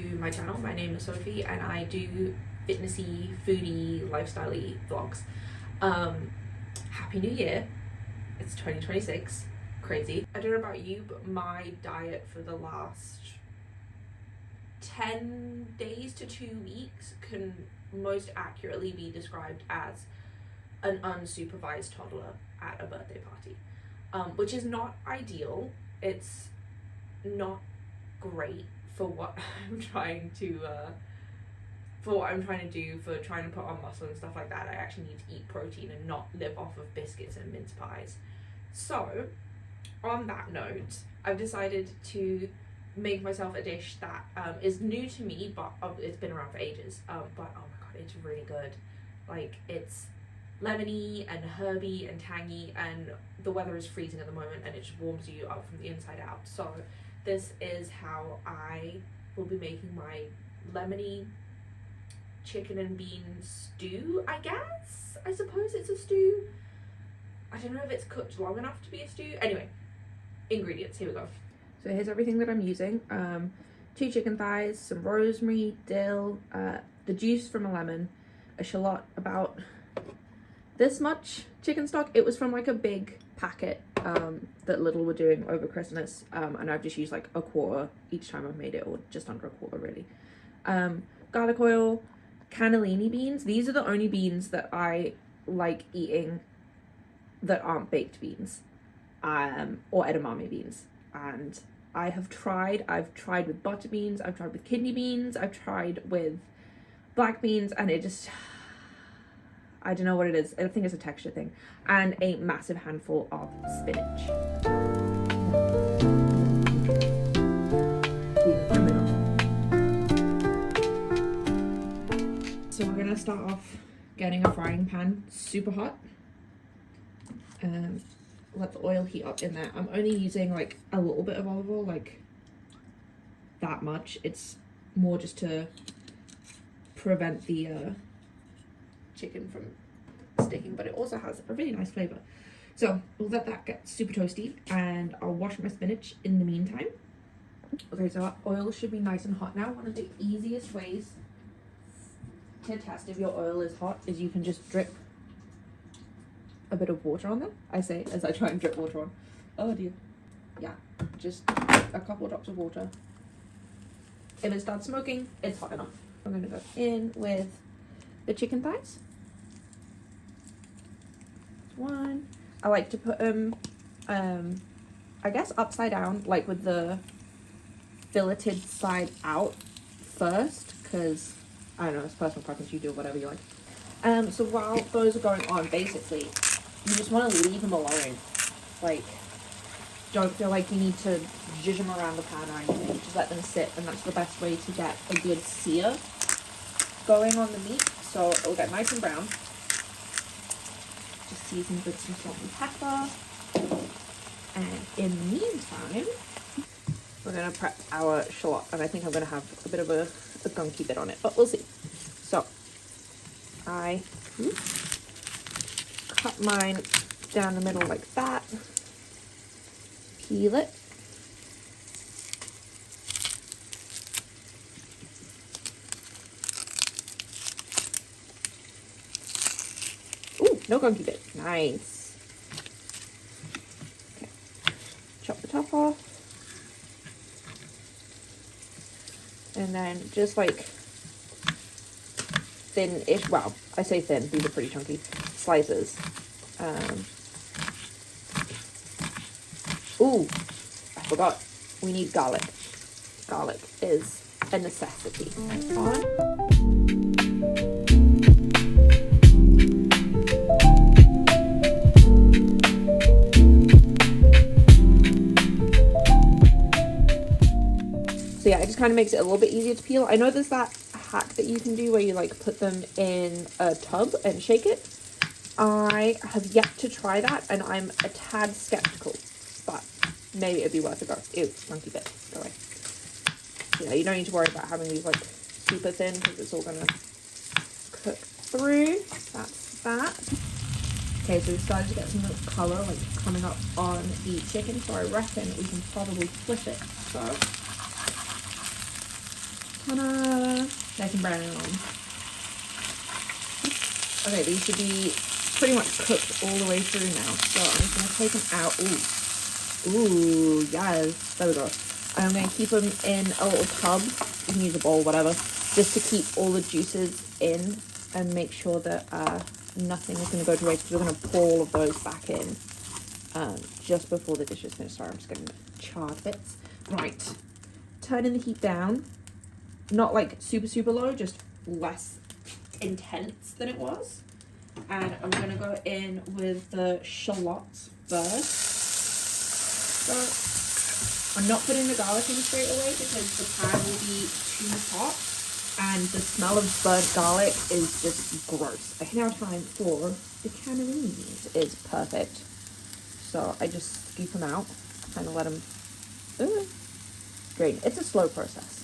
to my channel. My name is Sophie and I do fitnessy, foodie, lifestyle-y vlogs. Happy New Year. It's 2026. Crazy. I don't know about you, but my diet for the last 10 days to 2 weeks can most accurately be described as an unsupervised toddler at a birthday party, which is not ideal. It's not great for what I'm trying to do, for trying to put on muscle and stuff like that. I actually need to eat protein and not live off of biscuits and mince pies. So on that note, I've decided to make myself a dish that is new to me, but it's been around for ages, but oh my god, it's really good. Like, it's lemony and herby and tangy, and the weather is freezing at the moment and it just warms you up from the inside out. So this is how I will be making my lemony chicken and bean stew, I guess. I suppose it's a stew. I don't know if it's cooked long enough to be a stew. Anyway, ingredients, here we go. So here's everything that I'm using. 2 chicken thighs, some rosemary, dill, the juice from a lemon, a shallot, about this much chicken stock. It was from like a big packet that Lidl were doing over Christmas, and I've just used like a quarter each time I've made it, or just under a quarter really. Garlic oil, cannellini beans. These are the only beans that I like eating that aren't baked beans, or edamame beans. And I've tried with butter beans, I've tried with kidney beans, I've tried with black beans, and it just, I don't know what it is. I think it's a texture thing. And a massive handful of spinach. So we're gonna start off getting a frying pan super hot. Let the oil heat up in there. I'm only using like a little bit of olive oil, like that much. It's more just to prevent the chicken from sticking, but it also has a really nice flavor. So we'll let that get super toasty and I'll wash my spinach in the meantime. Okay, so our oil should be nice and hot now. One of the easiest ways to test if your oil is hot is you can just drip a bit of water on them, I say, as I try and drip water on. Oh dear. Yeah, just a couple drops of water. If it starts smoking, it's hot enough. I'm going to go in with the chicken thighs. One. I like to put them, I guess upside down, like with the filleted side out first, because, I don't know, it's personal preference, you do whatever you like. So while those are going on, basically, you just want to leave them alone. Like, don't feel like you need to zhuzh them around the pan or anything. Just let them sit, and that's the best way to get a good sear going on the meat. So it'll get nice and brown. Just season with some salt and pepper. And in the meantime, we're going to prep our shallot. And I think I'm going to have a bit of a gunky bit on it, but we'll see. So, I cut mine down the middle like that. Peel it. Ooh, no gunky bit. Nice. Okay. Chop the top off. And then just like thin-ish, well, I say thin, these are pretty chunky, slices. Ooh, I forgot, we need garlic. Garlic is a necessity. So yeah, it just kind of makes it a little bit easier to peel. I know there's that hack that you can do where you like put them in a tub and shake it. I have yet to try that and I'm a tad skeptical, but maybe it'd be worth a go. Ew, monkey bit, go away. Yeah, you don't need to worry about having these like super thin because it's all gonna cook through. That's that. Okay, so we've started to get some color like coming up on the chicken, so I reckon we can probably flip it. So Ta-da! Nice and brown. Okay, these should be pretty much cooked all the way through now. So I'm just going to take them out. Ooh, yes. There we go. And I'm going to keep them in a little tub. You can use a bowl, whatever. Just to keep all the juices in and make sure that nothing is going to go to waste. Because we're going to pour all of those back in just before the dish is finished. Sorry, I'm just getting charred bits. Right. Turning the heat down. Not like super, super low, just less intense than it was. And I'm going to go in with the shallots first. So I'm not putting the garlic in straight away because the pan will be too hot and the smell of burnt garlic is just gross. Now time for the canarines is perfect. So I just scoop them out, kind of let them drain. It's a slow process.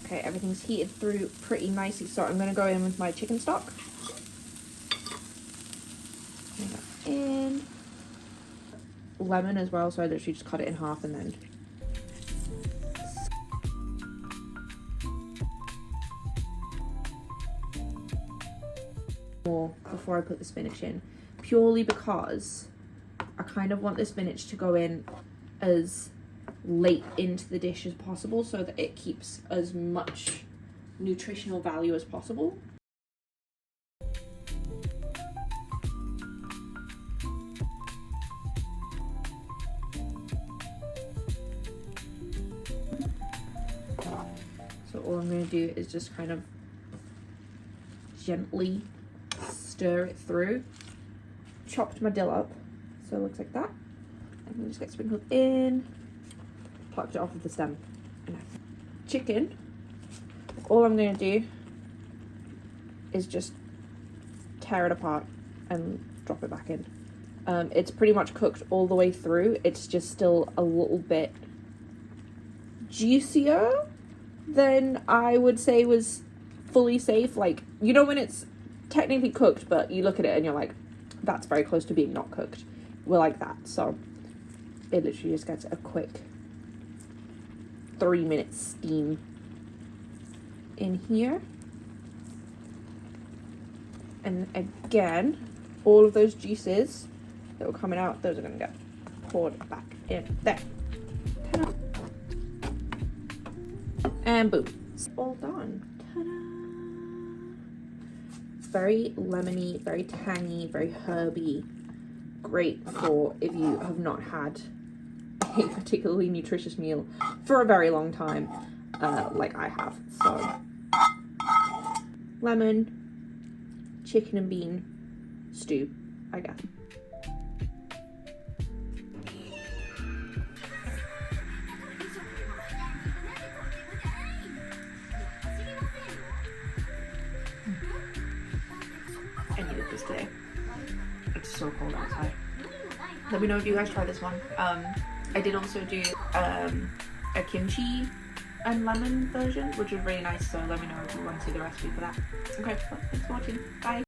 Okay, everything's heated through pretty nicely, so I'm going to go in with my chicken stock. Bring that in. Lemon as well, so I literally just cut it in half and then more before I put the spinach in, purely because I kind of want the spinach to go in as late into the dish as possible so that it keeps as much nutritional value as possible. So all I'm going to do is just kind of gently stir it through. Chopped my dill up so it looks like that. And we just get sprinkled in. Plucked it off of the stem. Chicken, all I'm going to do is just tear it apart and drop it back in. It's pretty much cooked all the way through. It's just still a little bit juicier than I would say was fully safe. Like, you know when it's technically cooked, but you look at it and you're like, that's very close to being not cooked. We're like that. So it literally just gets a quick 3-minute steam in here. And again, all of those juices that were coming out, those are going to get poured back in there. Ta-da. And boom, it's all done. Ta-da. Very lemony, very tangy, very herby. Great for if you have not had a particularly nutritious meal for a very long time, like I have. So, lemon, chicken and bean stew, I guess. I needed this today. It's so cold outside. Let me know if you guys try this one. I did also do a kimchi and lemon version, which was really nice, so let me know if you want to see the recipe for that. Okay, well, thanks for watching. Bye!